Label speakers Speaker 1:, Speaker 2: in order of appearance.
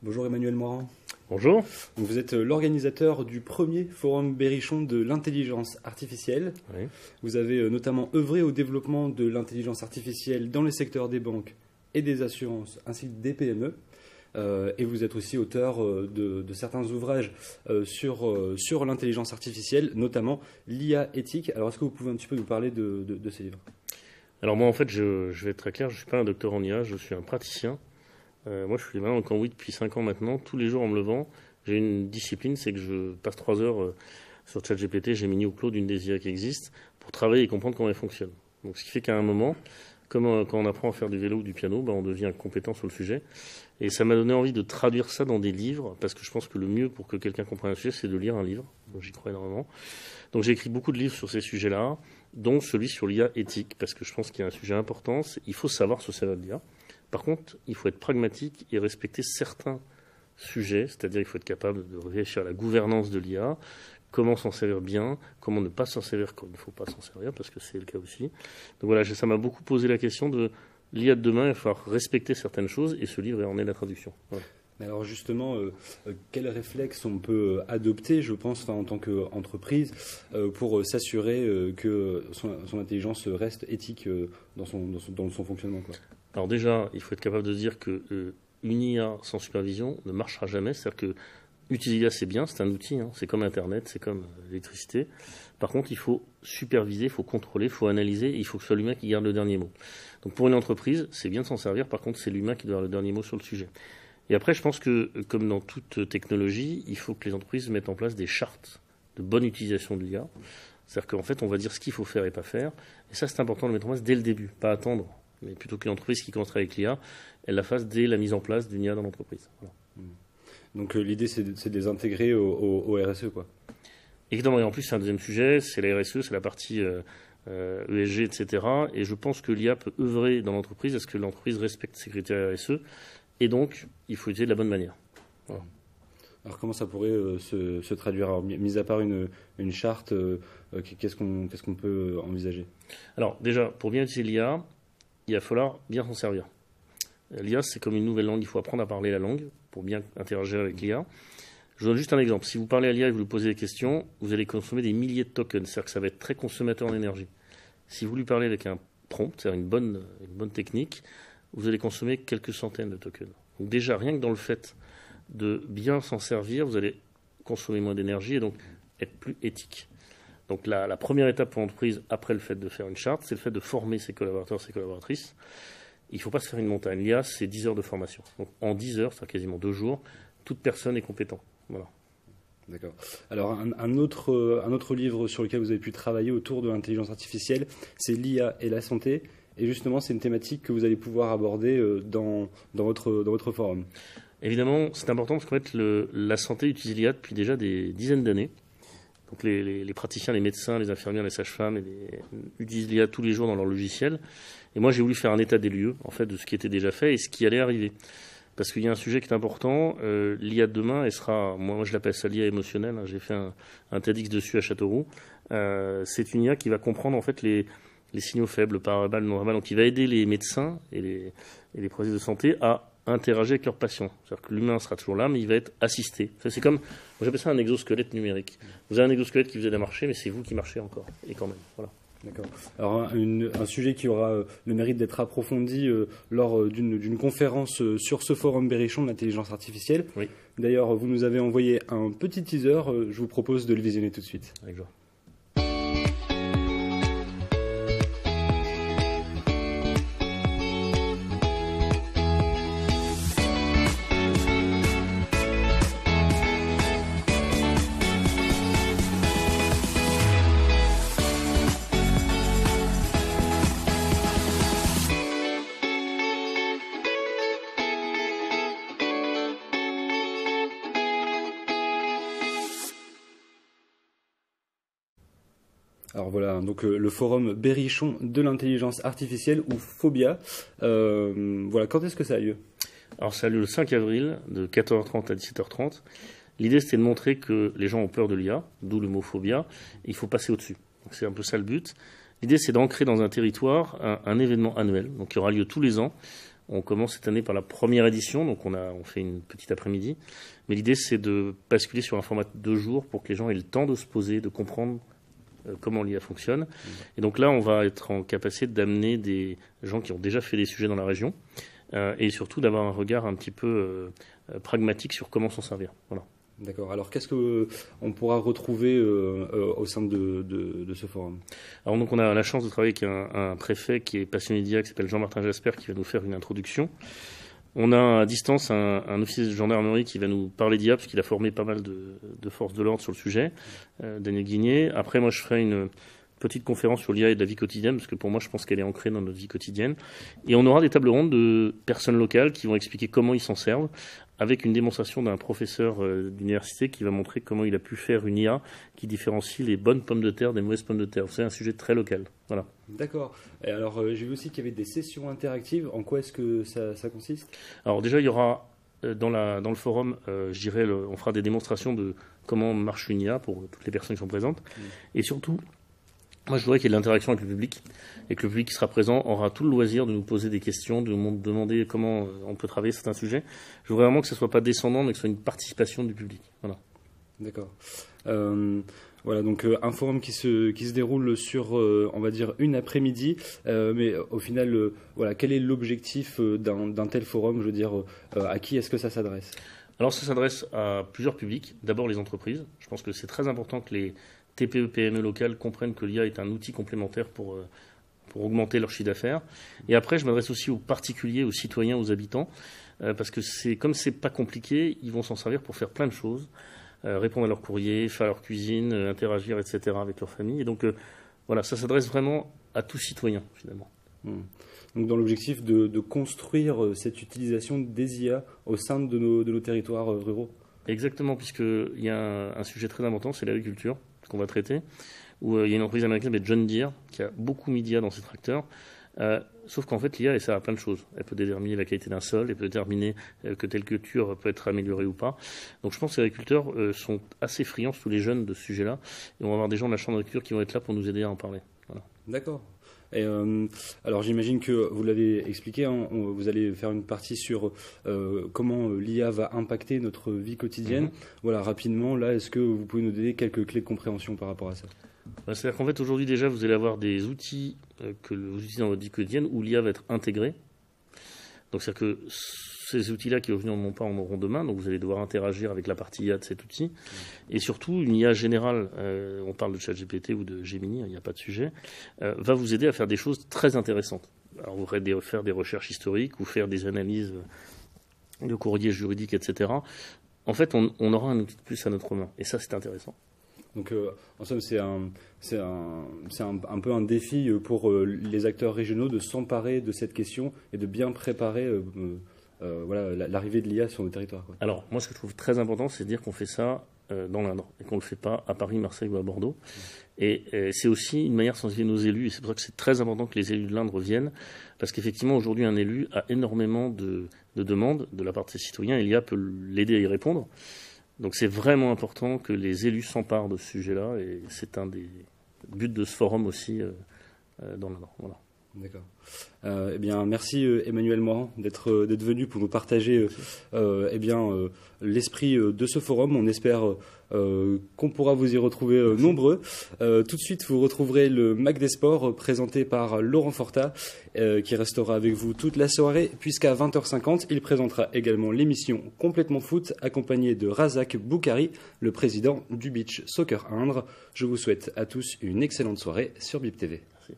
Speaker 1: Bonjour Emmanuel Morand.
Speaker 2: Bonjour.
Speaker 1: Donc vous êtes l'organisateur du premier forum Berrichon de l'intelligence artificielle.
Speaker 2: Oui.
Speaker 1: Vous avez notamment œuvré au développement de l'intelligence artificielle dans les secteurs des banques et des assurances, ainsi que des PME. Et vous êtes aussi auteur de certains ouvrages sur l'intelligence artificielle, notamment l'IA éthique. Alors est-ce que vous pouvez un petit peu nous parler de ces livres?
Speaker 2: Alors moi en fait je vais être très clair, je ne suis pas un docteur en IA, je suis un praticien. Moi je suis maintenant en Cambouis depuis 5 ans maintenant, tous les jours en me levant, j'ai une discipline, c'est que je passe 3 heures sur ChatGPT, Gemini ou Claude, une des IA qui existent, pour travailler et comprendre comment elle fonctionne. Donc ce qui fait qu'à un moment, comme quand on apprend à faire du vélo ou du piano, on devient compétent sur le sujet. Et ça m'a donné envie de traduire ça dans des livres, parce que je pense que le mieux pour que quelqu'un comprenne un sujet, c'est de lire un livre. Donc j'y crois énormément. Donc j'ai écrit beaucoup de livres sur ces sujets-là, dont celui sur l'IA éthique, parce que je pense qu'il y a un sujet important, il faut savoir se servir de l'IA. Par contre, il faut être pragmatique et respecter certains sujets, c'est-à-dire il faut être capable de réfléchir à la gouvernance de l'IA, comment s'en servir bien, comment ne pas s'en servir quand il ne faut pas s'en servir, parce que c'est le cas aussi. Donc voilà, ça m'a beaucoup posé la question de l'IA de demain, il va falloir respecter certaines choses, et ce livre en est la traduction. Voilà.
Speaker 1: Mais alors justement, quels réflexes on peut adopter, je pense, en tant qu'entreprise, pour s'assurer que son intelligence reste éthique dans son fonctionnement, quoi.
Speaker 2: Alors déjà, il faut être capable de dire qu'une IA sans supervision ne marchera jamais. C'est-à-dire que utiliser l'IA, c'est bien, c'est un outil, c'est comme Internet, c'est comme l'électricité. Par contre, il faut superviser, il faut contrôler, il faut analyser, et il faut que ce soit l'humain qui garde le dernier mot. Donc pour une entreprise, c'est bien de s'en servir, par contre, c'est l'humain qui doit avoir le dernier mot sur le sujet. Et après, je pense que, comme dans toute technologie, il faut que les entreprises mettent en place des chartes de bonne utilisation de l'IA. C'est-à-dire qu'en fait, on va dire ce qu'il faut faire et pas faire. Et ça, c'est important de le mettre en place dès le début, pas attendre. Mais plutôt qu'une entreprise qui commence avec l'IA, elle la fasse dès la mise en place d'une IA dans l'entreprise. Voilà.
Speaker 1: Donc l'idée, c'est de les intégrer au RSE, quoi.
Speaker 2: Évidemment, et en plus, c'est un deuxième sujet, c'est la RSE, c'est la partie ESG, etc. Et je pense que l'IA peut œuvrer dans l'entreprise à ce que l'entreprise respecte ses critères RSE. Et donc, il faut utiliser de la bonne manière. Voilà.
Speaker 1: Alors comment ça pourrait se traduire? Alors, mis à part une charte, qu'est-ce qu'on peut envisager?
Speaker 2: Alors déjà, pour bien utiliser l'IA, il va falloir bien s'en servir. L'IA, c'est comme une nouvelle langue, il faut apprendre à parler la langue pour bien interagir avec l'IA. Je vous donne juste un exemple. Si vous parlez à l'IA et vous lui posez des questions, vous allez consommer des milliers de tokens, c'est-à-dire que ça va être très consommateur d'énergie. Si vous lui parlez avec un prompt, c'est-à-dire une bonne technique, vous allez consommer quelques centaines de tokens. Donc déjà, rien que dans le fait de bien s'en servir, vous allez consommer moins d'énergie et donc être plus éthique. Donc la première étape pour l'entreprise, après le fait de faire une charte, c'est le fait de former ses collaborateurs, ses collaboratrices. Il ne faut pas se faire une montagne. L'IA, c'est 10 heures de formation. Donc en 10 heures, c'est quasiment 2 jours, toute personne est compétente. Voilà.
Speaker 1: D'accord. Alors un autre livre sur lequel vous avez pu travailler autour de l'intelligence artificielle, c'est l'IA et la santé. Et justement, c'est une thématique que vous allez pouvoir aborder dans votre forum.
Speaker 2: Évidemment, c'est important parce qu'en fait, la santé utilise l'IA depuis déjà des dizaines d'années. Donc les praticiens, les médecins, les infirmières, les sages-femmes utilisent l'IA tous les jours dans leur logiciel. Et moi, j'ai voulu faire un état des lieux, en fait, de ce qui était déjà fait et ce qui allait arriver. Parce qu'il y a un sujet qui est important. L'IA de demain, elle sera, moi je l'appelle ça l'IA émotionnelle. J'ai fait un TEDx dessus à Châteauroux. C'est une IA qui va comprendre en fait les signaux faibles, paraverbales, non verbales. Donc, qui va aider les médecins et les professionnels de santé à interagir avec leurs patients. C'est-à-dire que l'humain sera toujours là, mais il va être assisté. Ça, c'est comme, moi j'appelle ça un exosquelette numérique. Vous avez un exosquelette qui vous aide à marcher, mais c'est vous qui marchez encore. Et quand même, voilà.
Speaker 1: D'accord. Alors un sujet qui aura le mérite d'être approfondi lors d'une conférence sur ce forum Berrichon de l'intelligence artificielle.
Speaker 2: Oui.
Speaker 1: D'ailleurs, vous nous avez envoyé un petit teaser. Je vous propose de le visionner tout de suite.
Speaker 2: Avec joie.
Speaker 1: Alors voilà, donc le forum Berrichon de l'intelligence artificielle ou Phobia. Voilà, quand est-ce que ça a lieu?
Speaker 2: Alors ça a lieu le 5 avril de 14h30 à 17h30. L'idée c'était de montrer que les gens ont peur de l'IA, d'où le mot phobia, et il faut passer au-dessus. Donc c'est un peu ça le but. L'idée c'est d'ancrer dans un territoire un événement annuel, donc qui aura lieu tous les ans, On commence cette année par la première édition, donc on fait une petite après-midi. Mais l'idée, c'est de basculer sur un format de 2 jours pour que les gens aient le temps de se poser, de comprendre comment l'IA fonctionne. Et donc là, on va être en capacité d'amener des gens qui ont déjà fait des sujets dans la région et surtout d'avoir un regard un petit peu pragmatique sur comment s'en servir. Voilà.
Speaker 1: D'accord. Alors, qu'est-ce qu'on pourra retrouver au sein de ce forum?
Speaker 2: Alors, donc, on a la chance de travailler avec un préfet qui est passionné d'IA, qui s'appelle Jean-Martin Jasper, qui va nous faire une introduction. On a à distance un officier de gendarmerie qui va nous parler d'IA, parce qu'il a formé pas mal de forces de l'ordre sur le sujet, Daniel Guigné. Après, moi, je ferai une petite conférence sur l'IA et de la vie quotidienne, parce que pour moi, je pense qu'elle est ancrée dans notre vie quotidienne. Et on aura des tables rondes de personnes locales qui vont expliquer comment ils s'en servent, avec une démonstration d'un professeur d'université qui va montrer comment il a pu faire une IA qui différencie les bonnes pommes de terre des mauvaises pommes de terre. C'est un sujet très local. Voilà.
Speaker 1: D'accord. Et alors, j'ai vu aussi qu'il y avait des sessions interactives. En quoi est-ce que ça consiste?
Speaker 2: Alors déjà, il y aura dans le forum, je dirais, on fera des démonstrations de comment marche une IA pour toutes les personnes qui sont présentes. Et surtout, moi, je voudrais qu'il y ait de l'interaction avec le public et que le public qui sera présent aura tout le loisir de nous poser des questions, de nous demander comment on peut travailler certains sujets. Je voudrais vraiment que ce ne soit pas descendant, mais que ce soit une participation du public. Voilà.
Speaker 1: D'accord. Voilà, donc un forum qui se déroule sur, on va dire, une après-midi. Mais au final, voilà, quel est l'objectif d'un tel forum? Je veux dire, à qui est-ce que ça s'adresse?
Speaker 2: Alors, ça s'adresse à plusieurs publics. D'abord, les entreprises. Je pense que c'est très important que les TPE, PME locales comprennent que l'IA est un outil complémentaire pour augmenter leur chiffre d'affaires. Et après, je m'adresse aussi aux particuliers, aux citoyens, aux habitants, parce que comme c'est pas compliqué, ils vont s'en servir pour faire plein de choses, répondre à leurs courriers, faire leur cuisine, interagir, etc. avec leur famille. Et donc, voilà, ça s'adresse vraiment à tout citoyen, finalement.
Speaker 1: Donc, dans l'objectif de construire cette utilisation des IA au sein de nos territoires ruraux.
Speaker 2: Exactement, puisqu'il y a un sujet très important, c'est l'agriculture, qu'on va traiter, où il y a une entreprise américaine qui s'appelle John Deere, qui a beaucoup mis d'IA dans ses tracteurs, sauf qu'en fait l'IA, elle sert à plein de choses. Elle peut déterminer la qualité d'un sol, elle peut déterminer que telle culture peut être améliorée ou pas. Donc je pense que les agriculteurs sont assez friands, tous les jeunes, de ce sujet-là, et on va avoir des gens de la chambre d'agriculture qui vont être là pour nous aider à en parler. Voilà.
Speaker 1: D'accord. Et alors j'imagine que vous l'avez expliqué, hein, vous allez faire une partie sur comment l'IA va impacter notre vie quotidienne. Voilà, rapidement, là, est-ce que vous pouvez nous donner quelques clés de compréhension par rapport à ça?
Speaker 2: C'est-à-dire qu'en fait, aujourd'hui déjà, vous allez avoir des outils que vous utilisez dans votre vie quotidienne où l'IA va être intégrée. Donc c'est-à-dire que ces outils-là qui aujourd'hui n'en ont pas, en auront demain, donc vous allez devoir interagir avec la partie IA de cet outil. Et surtout, une IA générale, on parle de ChatGPT ou de Gemini, il n'y a pas de sujet, va vous aider à faire des choses très intéressantes. Alors vous pourrez faire des recherches historiques ou faire des analyses de courriers juridiques, etc. En fait, on aura un outil de plus à notre main, et ça, c'est intéressant.
Speaker 1: Donc, en somme, c'est un peu un défi pour les acteurs régionaux de s'emparer de cette question et de bien préparer voilà, l'arrivée de l'IA sur le territoire, quoi.
Speaker 2: Alors, moi, ce que je trouve très important, c'est de dire qu'on fait ça dans l'Indre et qu'on ne le fait pas à Paris, Marseille ou à Bordeaux. Et c'est aussi une manière de sensibiliser nos élus. Et c'est pour ça que c'est très important que les élus de l'Indre viennent. Parce qu'effectivement, aujourd'hui, un élu a énormément de demandes de la part de ses citoyens et l'IA peut l'aider à y répondre. Donc c'est vraiment important que les élus s'emparent de ce sujet-là. Et c'est un des buts de ce forum aussi dans l'Indre. Voilà.
Speaker 1: D'accord. Eh bien, merci Emmanuel Morand d'être venu pour nous partager l'esprit de ce forum. On espère qu'on pourra vous y retrouver nombreux. Tout de suite, vous retrouverez le Mac des Sports présenté par Laurent Forta qui restera avec vous toute la soirée puisqu'à 20h50, il présentera également l'émission Complètement Foot accompagné de Razak Boukari, le président du Beach Soccer Indre. Je vous souhaite à tous une excellente soirée sur BIP TV.
Speaker 2: Merci.